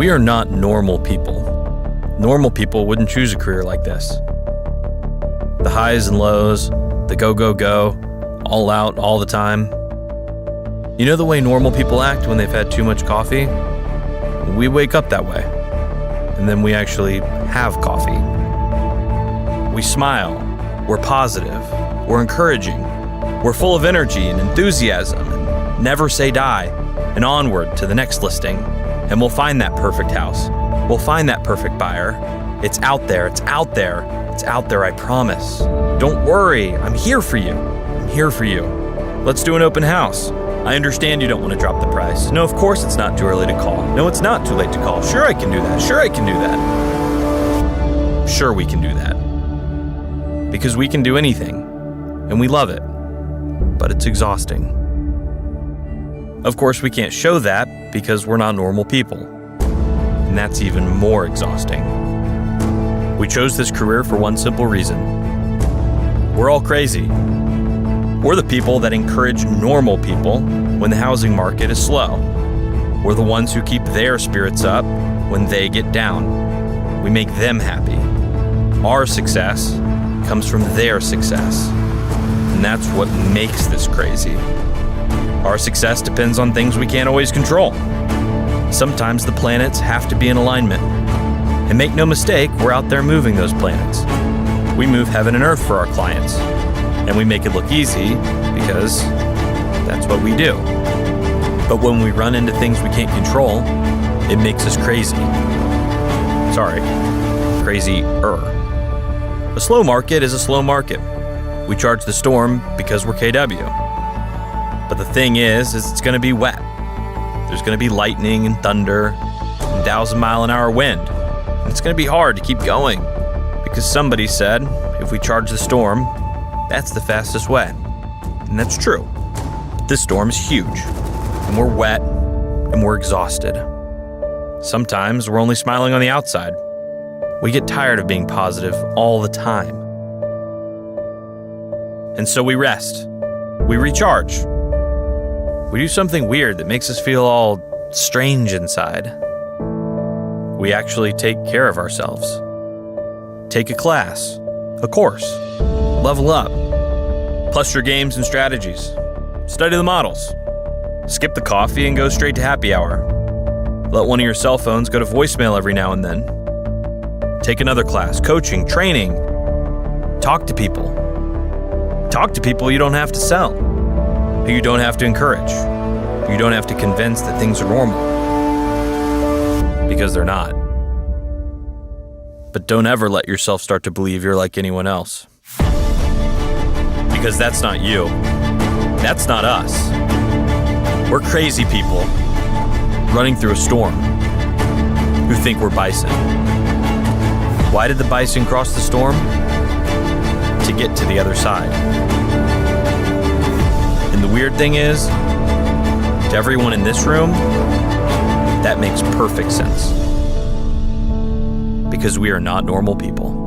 We are not normal people. Normal people wouldn't choose a career like this. The highs and lows, the go, go, go, all out, all the time. You know the way normal people act when they've had too much coffee? We wake up that way, and then we actually have coffee. We smile, we're positive, we're encouraging, we're full of energy and enthusiasm, and never say die, and onward to the next listing. And we'll find that perfect house. We'll find that perfect buyer. It's out there, it's out there, it's out there, I promise. Don't worry, I'm here for you. I'm here for you. Let's do an open house. I understand you don't want to drop the price. No, of course it's not too early to call. No, it's not too late to call. Sure, I can do that. Sure, I can do that. Sure, we can do that. Because we can do anything, and we love it. But it's exhausting. Of course, we can't show that because we're not normal people. And that's even more exhausting. We chose this career for one simple reason. We're all crazy. We're the people that encourage normal people when the housing market is slow. We're the ones who keep their spirits up when they get down. We make them happy. Our success comes from their success. And that's what makes this crazy. Our success depends on things we can't always control. Sometimes the planets have to be in alignment. And make no mistake, we're out there moving those planets. We move heaven and earth for our clients. And we make it look easy because that's what we do. But when we run into things we can't control, it makes us crazy. Sorry, crazy-er. A slow market is a slow market. We charge the storm because we're KW. But the thing is it's going to be wet. There's going to be lightning and thunder and 1,000-mile-an-hour wind. And it's going to be hard to keep going because somebody said if we charge the storm, that's the fastest way. And that's true. But this storm is huge, and we're wet, and we're exhausted. Sometimes we're only smiling on the outside. We get tired of being positive all the time. And so we rest. We recharge. We do something weird that makes us feel all strange inside. We actually take care of ourselves. Take a class, a course, level up, plus your games and strategies, study the models, skip the coffee and go straight to happy hour. Let one of your cell phones go to voicemail every now and then. Take another class, coaching, training. Talk to people. Talk to people you don't have to sell, who you don't have to encourage, who you don't have to convince that things are normal. Because they're not. But don't ever let yourself start to believe you're like anyone else. Because that's not you. That's not us. We're crazy people running through a storm who think we're bison. Why did the bison cross the storm? To get to the other side. And the weird thing is, to everyone in this room, that makes perfect sense. Because we are not normal people.